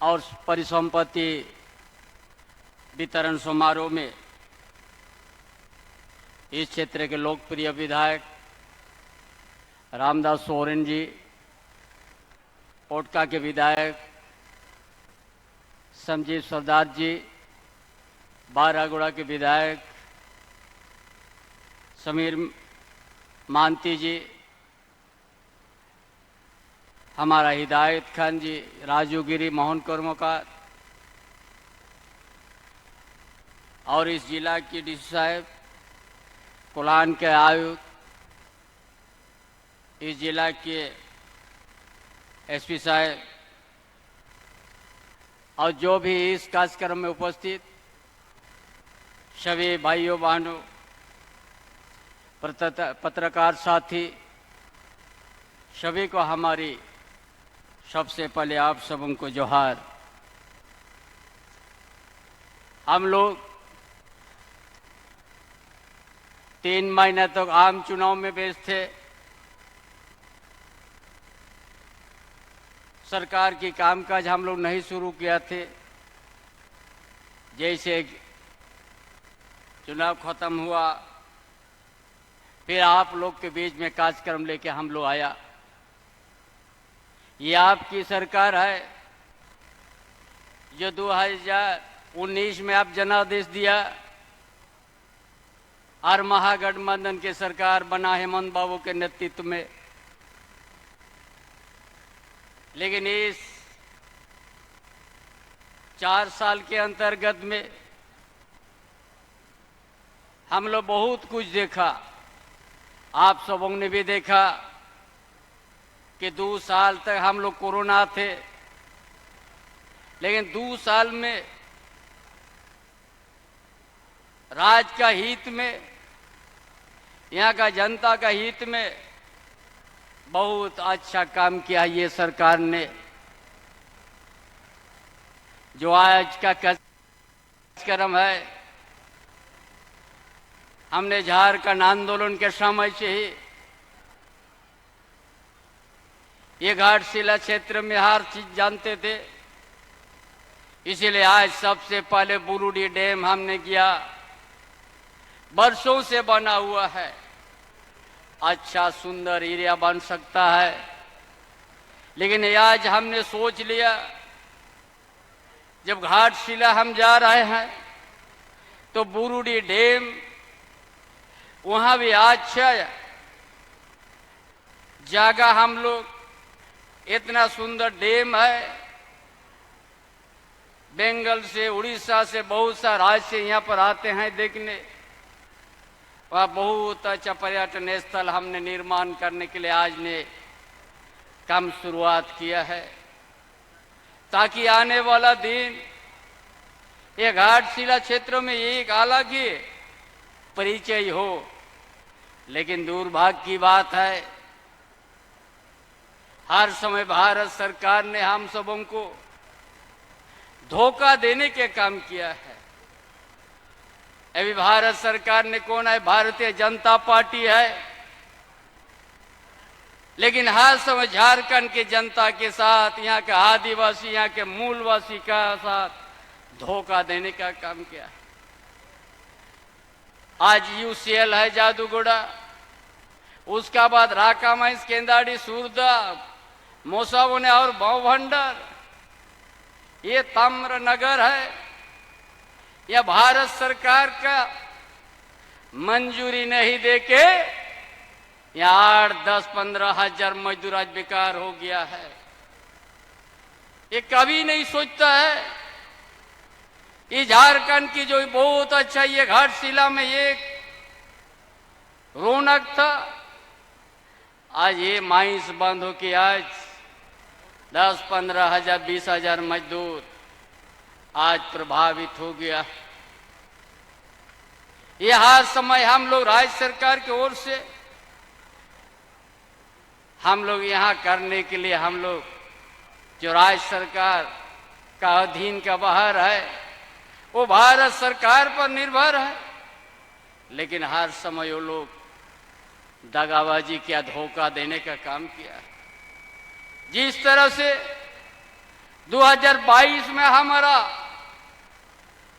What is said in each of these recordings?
और परिसंपत्ति वितरण समारोह में इस क्षेत्र के लोकप्रिय विधायक रामदास सोरेन जी, ओटका के विधायक संजीव सरदार जी, बारागुड़ा के विधायक समीर मानती जी, हमारा हिदायत खान जी, राजू गिरी, मोहन कर्मकार और इस जिला की डीसी साहब, कोलान के आयुक्त, इस जिला के एसपी साहब और जो भी इस कार्यक्रम में उपस्थित सभी भाइयों बहनों, पत्रकार साथी, सभी को हमारी सबसे पहले आप सबों को जोहार। हम लोग 3 महीने तक आम चुनाव में व्यस्त थे। सरकार की कामकाज हम लोग नहीं शुरू किया थे। जैसे चुनाव खत्म हुआ, फिर आप लोग के बीच में कार्यक्रम लेके हम लोग आया। ये आपकी सरकार है जो 2019 में आप जनादेश दिया और महागठबंधन की सरकार बना हेमंत बाबू के नेतृत्व में। लेकिन इस 4 साल के अंतर्गत में हम लोग बहुत कुछ देखा। आप सबों ने भी देखा कि 2 साल तक हम लोग कोरोना थे, लेकिन 2 साल में राज्य का हित में, यहाँ का जनता का हित में बहुत अच्छा काम किया ये सरकार ने। जो आज का कार्यक्रम है, हमने झारखंड आंदोलन के समय से ही ये घाटशिला क्षेत्र में हर चीज जानते थे, इसीलिए आज सबसे पहले बुरुडी डैम हमने किया। वर्षों से बना हुआ है, अच्छा सुंदर एरिया बन सकता है, लेकिन आज हमने सोच लिया जब घाटशिला हम जा रहे हैं तो बुरुडी डैम वहां भी अच्छा जगह, हम लोग इतना सुंदर डैम है, बंगाल से, उड़ीसा से, बहुत सा राज्य से यहाँ पर आते हैं देखने। वह बहुत अच्छा पर्यटन स्थल हमने निर्माण करने के लिए आज ने काम शुरुआत किया है, ताकि आने वाला दिन ये घाटशिला क्षेत्रों में एक अलग ही परिचय हो। लेकिन दुर्भाग्य की बात है, हर समय भारत सरकार ने हम सबों को धोखा देने के काम किया है। अभी भारत सरकार ने कौन है? भारतीय जनता पार्टी है, लेकिन हर समय झारखंड के जनता के साथ, यहाँ के आदिवासी, यहाँ के मूलवासी का साथ धोखा देने का काम किया है। आज यूसीएल है जादूगोड़ा, उसका बाद राकामाइस, केंदाड़ी, सूरदा, मोसाबोने और भावभंडार, ये ताम्रनगर है। यह भारत सरकार का मंजूरी नहीं देके यहाँ 8, 10, 15 हजार मजदूर आज बेकार हो गया है। ये कभी नहीं सोचता है ये झारखंड की जो बहुत अच्छा ये घाटशिला में एक रौनक था, आज ये माइंस बंद हो के आज 10, 15 हजार, 20 हजार मजदूर आज प्रभावित हो गया। ये हर समय हम लोग राज्य सरकार की ओर से हम लोग यहाँ करने के लिए, हम लोग जो राज्य सरकार का अधीन का बाहर है वो भारत सरकार पर निर्भर है, लेकिन हर समय वो लोग दगाबाजी किया, धोखा देने का काम किया। जिस तरह से 2022 में हमारा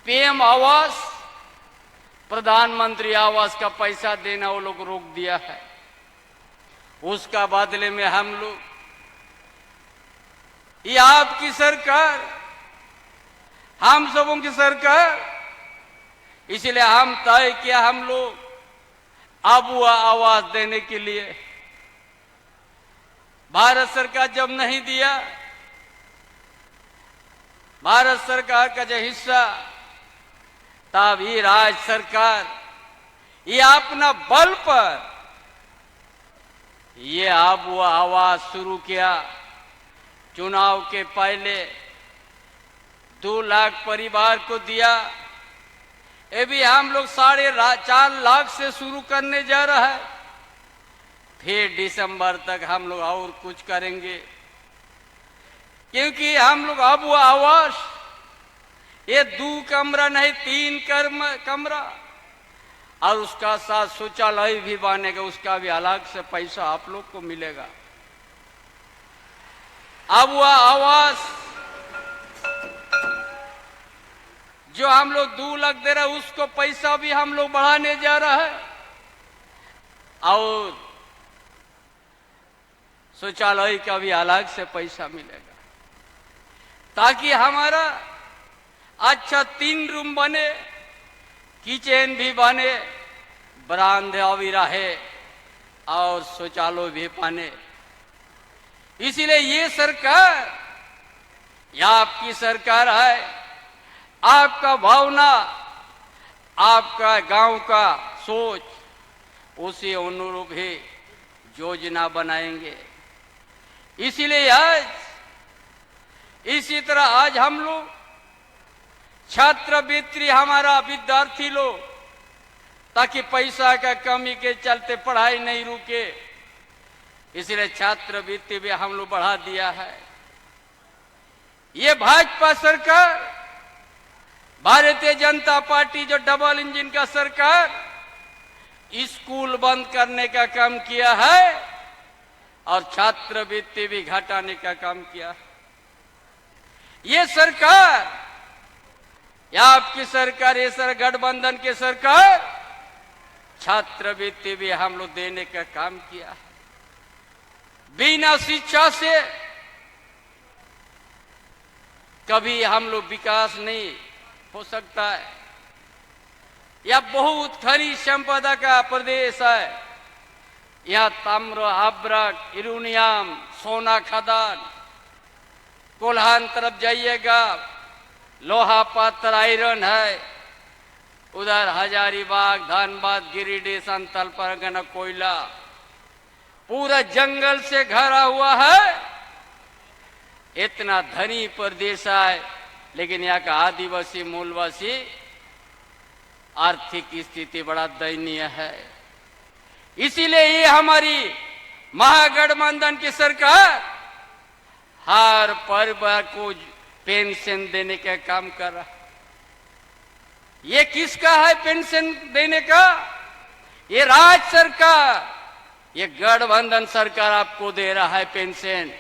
पीएम आवास, प्रधानमंत्री आवास का पैसा देना वो लोग रोक दिया है। उसका बदले में हम लोग, ये आपकी सरकार, हम सबों की सरकार, इसलिए हम तय किया हम लोग अब वो आवाज देने के लिए। भारत सरकार जब नहीं दिया, भारत सरकार का जो हिस्सा, तब ये राज्य सरकार ये अपना बल पर ये अब वो आवाज शुरू किया। चुनाव के पहले 2 लाख परिवार को दिया, ये भी हम लोग 4.5 लाख से शुरू करने जा रहा है। फिर दिसंबर तक हम लोग और कुछ करेंगे, क्योंकि हम लोग अब वो आवास ये 2 कमरा नहीं 3 कमरा और उसका साथ शौचालय भी बनेगा, उसका भी अलग से पैसा आप लोग को मिलेगा। अब वह आवास जो हम लोग 2 लाख दे रहे हैं, उसको पैसा भी हम लोग बढ़ाने जा रहा है और शौचालय का भी अलग से पैसा मिलेगा, ताकि हमारा अच्छा 3 रूम बने, किचन भी बने, बरामदा भी रहे और शौचालय भी बने। इसीलिए ये सरकार, ये आपकी सरकार है, आपका भावना, आपका गांव का सोच, उसी अनुरूप ही योजना बनाएंगे। इसीलिए आज इसी तरह आज हम लोग छात्रवृत्ति हमारा विद्यार्थी लोग, ताकि पैसा का कमी के चलते पढ़ाई नहीं रुके, इसलिए छात्रवृत्ति भी हम लोग बढ़ा दिया है। ये भाजपा सरकार, भारतीय जनता पार्टी जो डबल इंजन का सरकार, स्कूल बंद करने का काम किया है और छात्रवृत्ति भी घटाने का काम किया है। ये सरकार, या आपकी सरकार, ये सर गठबंधन की सरकार, छात्रवृत्ति भी हम लोग देने का काम किया है। बिना शिक्षा से कभी हम लोग विकास नहीं हो सकता है। यह बहुत खनिज संपदा का प्रदेश है। यहाँ ताम्र, अब्रक, यूरेनियम, सोना खदान, कोल्हान तरफ जाइएगा लोहा पत्थर आयरन है, उधर हजारीबाग, धनबाद, गिरिडीह, संथल परगना कोयला, पूरा जंगल से घरा हुआ है। इतना धनी प्रदेश है, लेकिन यहाँ का आदिवासी मूलवासी आर्थिक स्थिति बड़ा दयनीय है। इसीलिए ये हमारी महागठबंधन की सरकार हर परिवार को पेंशन देने का काम कर रहा है। ये किसका है पेंशन देने का? ये राज्य सरकार, ये गठबंधन सरकार आपको दे रहा है पेंशन।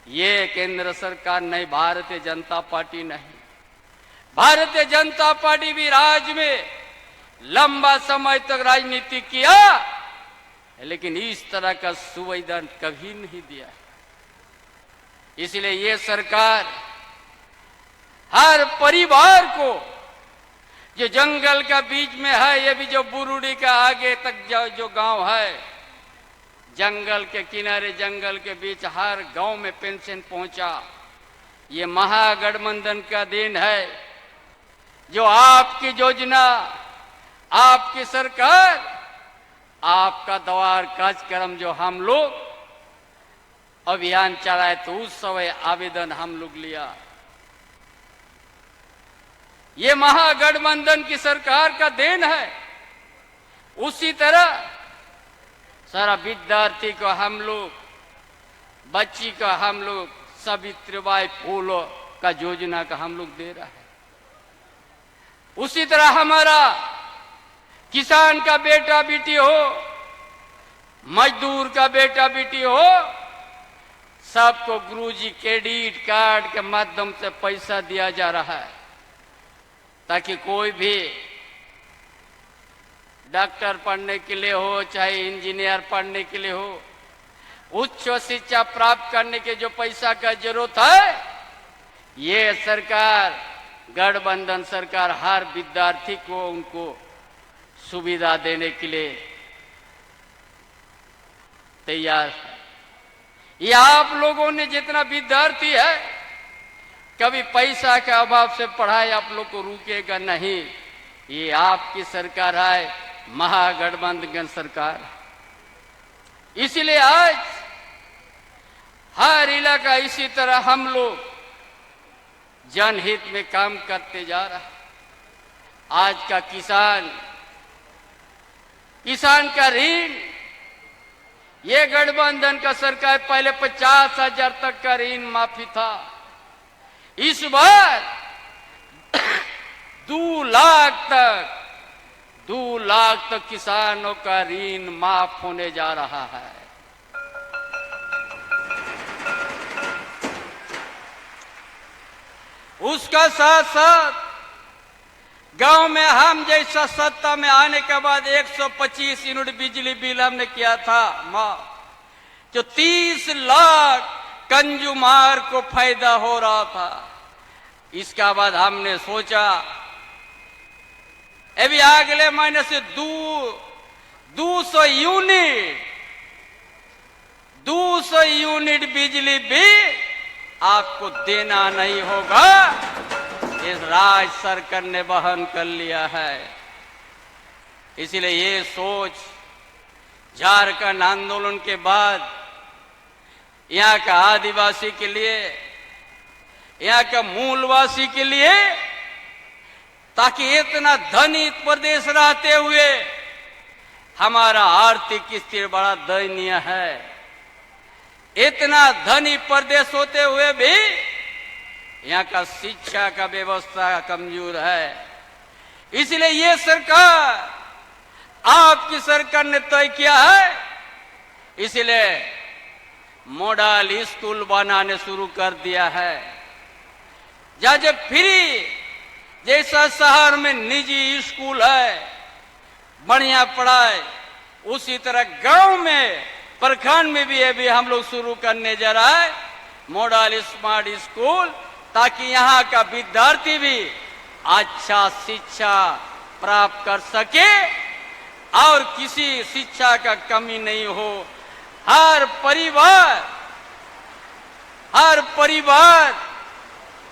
ये केंद्र सरकार नहीं, भारतीय जनता पार्टी नहीं। भारतीय जनता पार्टी भी राज्य में लंबा समय तक राजनीति किया, लेकिन इस तरह का सुविधा कभी नहीं दिया। इसलिए ये सरकार हर परिवार को, जो जंगल का बीच में है, ये भी जो बुरुड़ी का आगे तक जो गांव है, जंगल के किनारे, जंगल के बीच, हर गांव में पेंशन पहुंचा। ये महागठबंधन का दिन है, जो आपकी योजना, आपकी सरकार, आपका द्वार कार्यक्रम जो हम लोग अभियान चलाए, तो उस समय आवेदन हम लोग लिया। ये महागठबंधन की सरकार का देन है। उसी तरह सारा विद्यार्थी को हम लोग, बच्ची को हम लोग सावित्रीबाई फूले का योजना का हम लोग दे रहा है। उसी तरह हमारा किसान का बेटा बेटी हो, मजदूर का बेटा बेटी हो, सबको गुरुजी क्रेडिट कार्ड के माध्यम से पैसा दिया जा रहा है, ताकि कोई भी डॉक्टर पढ़ने के लिए हो, चाहे इंजीनियर पढ़ने के लिए हो, उच्च शिक्षा प्राप्त करने के जो पैसा का जरूरत है, ये सरकार, गठबंधन सरकार हर विद्यार्थी को उनको सुविधा देने के लिए तैयार है। ये आप लोगों ने जितना विद्यार्थी है, कभी पैसा के अभाव से पढ़ाई आप लोग को रुकेगा नहीं। ये आपकी सरकार है, महागठबंधन सरकार। इसीलिए आज हर इलाका इसी तरह हम लोग जनहित में काम करते जा रहा है। आज का किसान का ऋण, ये गठबंधन का सरकार पहले 50,000 तक का ऋण माफी था, इस बार 2 लाख तक किसानों का ऋण माफ होने जा रहा है। उसका साथ साथ गांव में हम जैसा सत्ता में आने के बाद 125 यूनिट बिजली बिल हमने किया था माफ, जो 30 लाख कंज्यूमर को फायदा हो रहा था। इसका बाद हमने सोचा अभी अगले महीने से 200 यूनिट बिजली भी आपको देना नहीं होगा। इस राज्य सरकार ने वहन कर लिया है। इसलिए ये सोच झारखंड आंदोलन के बाद यहाँ का आदिवासी के लिए, यहाँ का मूलवासी के लिए, ताकि इतना धनी प्रदेश रहते हुए हमारा आर्थिक स्थिति बड़ा दयनीय है, इतना धनी प्रदेश होते हुए भी यहाँ का शिक्षा का व्यवस्था कमजोर है। इसलिए ये सरकार, आपकी सरकार ने तय किया है, इसलिए मॉडल स्कूल बनाने शुरू कर दिया है। जब फ्री जैसा शहर में निजी स्कूल है, बढ़िया पढ़ाई, उसी तरह गांव में, प्रखंड में भी अभी हम लोग शुरू करने जा रहा है मॉडल स्मार्ट स्कूल, ताकि यहाँ का विद्यार्थी भी अच्छा शिक्षा प्राप्त कर सके और किसी शिक्षा का कमी नहीं हो। हर परिवार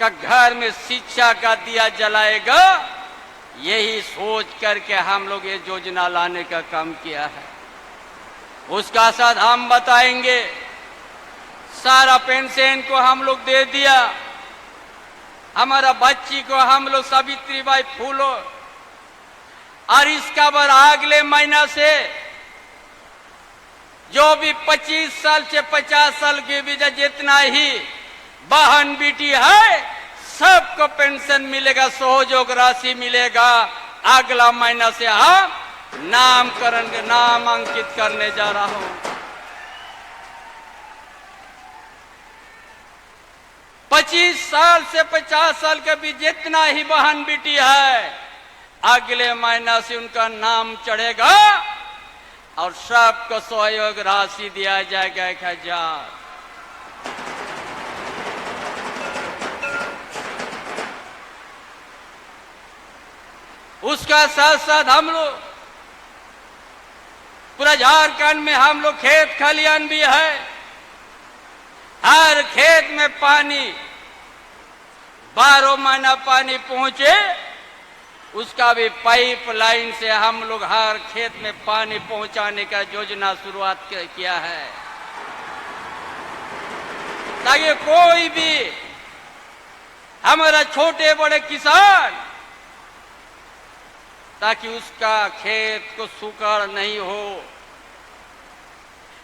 का घर में शिक्षा का दिया जलाएगा, यही सोच करके हम लोग ये योजना लाने का काम किया है। उसका साथ हम बताएंगे, सारा पेंशन को हम लोग दे दिया, हमारा बच्ची को हम लोग सावित्रीबाई फूलो, और इसका बाद अगले महीना से जो भी 25 साल से 50 साल के बीच जितना ही बहन बेटी है, सबको पेंशन मिलेगा, सहयोग राशि मिलेगा। अगला महीना से हम नामांकित करने जा रहा हूं। 25 साल से 50 साल के बीच जितना ही बहन बेटी है, अगले महीना से उनका नाम चढ़ेगा और सबको सहयोग राशि दिया जाएगा 1000। उसका साथ साथ हम लोग पूरा झारखंड में हम लोग खेत खलियान भी है, हर खेत में पानी 12 महीना पानी पहुंचे, उसका भी पाइप लाइन से हम लोग हर खेत में पानी पहुंचाने का योजना शुरुआत किया है, ताकि कोई भी हमारा छोटे बड़े किसान, ताकि उसका खेत को सुखाड़ नहीं हो।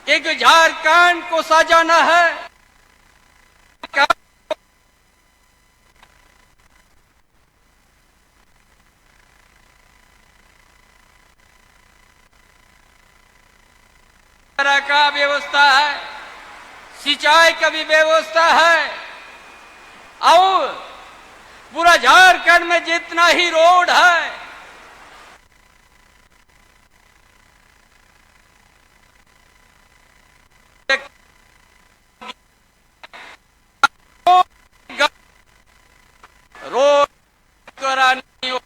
क्योंकि झारखंड को सजाना है, का व्यवस्था है, सिंचाई का भी व्यवस्था है और पूरा झारखंड में जितना ही रोड है रोड करानी हो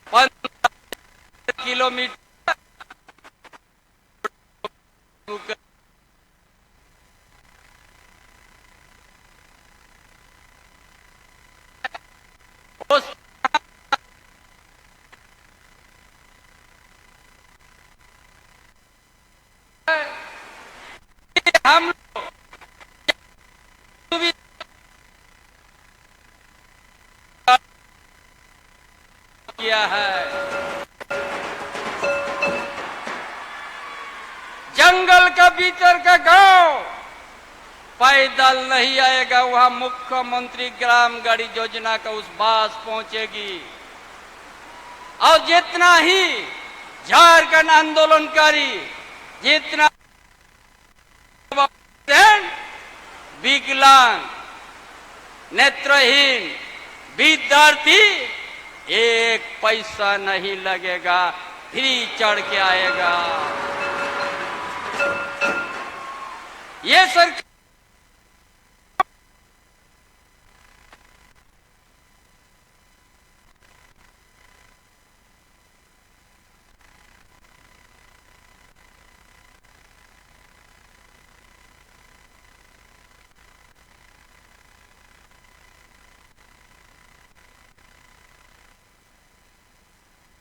15 किलोमीटर हम किया है। जंगल का भीतर का गांव पैदल नहीं आएगा, वहां मुख्यमंत्री ग्राम गाड़ी योजना का उस बास पहुंचेगी। और जितना ही झारखंड आंदोलनकारी जितना विकलांग नेत्रहीन विद्यार्थी एक पैसा नहीं लगेगा, फ्री चढ़ के आएगा। ये सरकार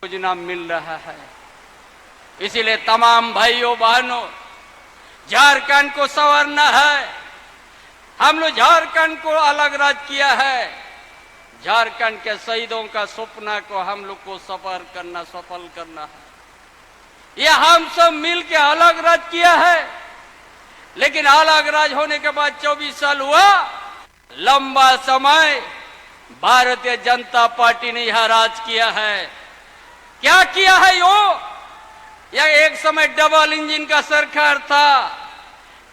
योजना मिल रहा है। इसीलिए तमाम भाइयों बहनों, झारखंड को संवारना है। हम लोग झारखंड को अलग राज्य किया है। झारखंड के शहीदों का सपना को हम लोग को सफल करना है। यह हम सब मिल के अलग राज्य किया है, लेकिन अलग राज्य होने के बाद 24 साल हुआ। लंबा समय भारतीय जनता पार्टी ने यह राज किया है। क्या किया है यह एक समय डबल इंजन का सरकार था।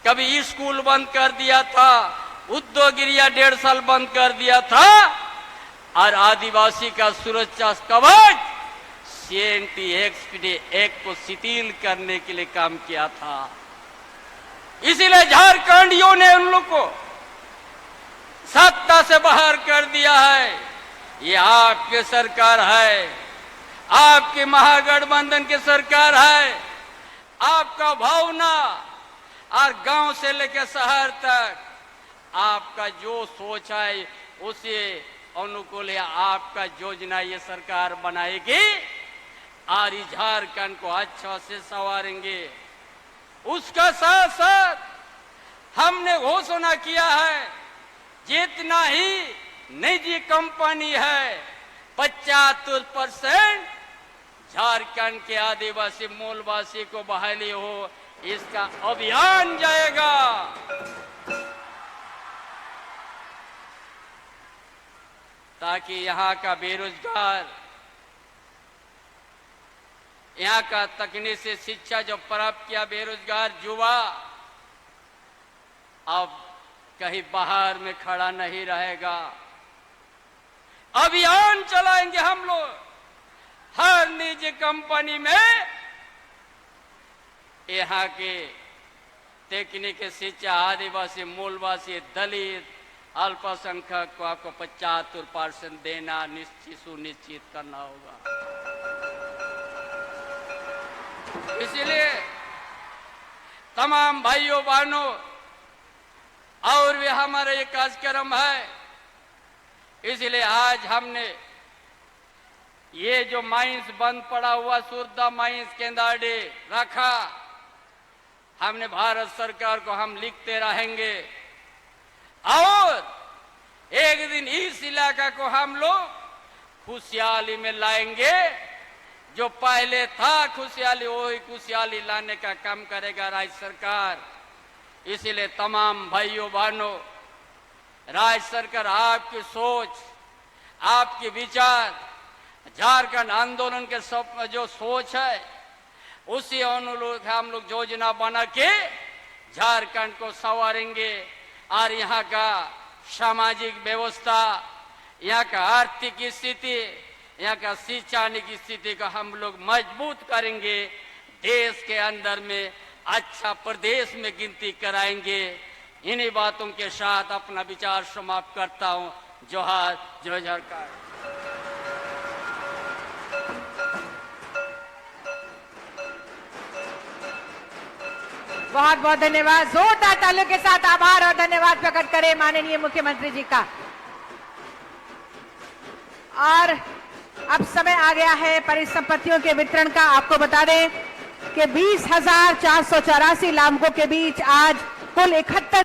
कभी स्कूल बंद कर दिया था, उद्योग एरिया 1.5 साल बंद कर दिया था, और आदिवासी का सुरक्षा कवच CNT एक्ट को शिथिल करने के लिए काम किया था। इसीलिए झारखंडियों ने उन लोग को सत्ता से बाहर कर दिया है। ये आपकी सरकार है, आपके महागठबंधन की सरकार है। आपका भावना और गांव से लेकर शहर तक आपका जो सोच है उसे अनुकूल आपका योजना ये सरकार बनाएगी और झारखंड को अच्छा से संवारेंगे। उसका साथ साथ हमने घोषणा किया है, जितना ही निजी कंपनी है 75% झारखंड के आदिवासी मूलवासी को बहाली हो, इसका अभियान जाएगा। ताकि यहाँ का बेरोजगार, यहाँ का तकनीक से शिक्षा जो प्राप्त किया बेरोजगार युवा अब कहीं बाहर में खड़ा नहीं रहेगा। अभियान चलाएंगे हम लोग। हर निजी कंपनी में यहाँ के तकनीकी शिक्षा आदिवासी मूलवासी दलित अल्पसंख्यक को आपको 75% देना सुनिश्चित करना होगा। इसलिए तमाम भाइयों बहनों, और भी हमारा ये कार्यक्रम है। इसलिए आज हमने ये जो माइंस बंद पड़ा हुआ सुरदा माइंस केंदाडे रखा, हमने भारत सरकार को हम लिखते रहेंगे और एक दिन इस इलाका को हम लोग खुशहाली में लाएंगे। जो पहले था खुशहाली, वही खुशहाली लाने का काम करेगा राज्य सरकार। इसीलिए तमाम भाइयों बहनों, राज्य सरकार आपकी सोच, आपके विचार, झारखंड आंदोलन के सब जो सोच है, उसी अनुरूप हम लोग योजना बना के झारखंड को संवारेंगे और यहाँ का सामाजिक व्यवस्था, यहाँ का आर्थिक स्थिति, यहाँ का शैक्षणिक स्थिति को हम लोग मजबूत करेंगे। देश के अंदर में अच्छा प्रदेश में गिनती कराएंगे। इन्हीं बातों के साथ अपना विचार समाप्त करता हूँ। जोहार, जय झारखंड। बहुत बहुत धन्यवाद। जोरदार तालियों के साथ आभार और धन्यवाद प्रकट करें माननीय मुख्यमंत्री जी का। और अब समय आ गया है परिसंपत्तियों के वितरण का। आपको बता दें कि 20,484 लाभुकों के बीच आज कुल 71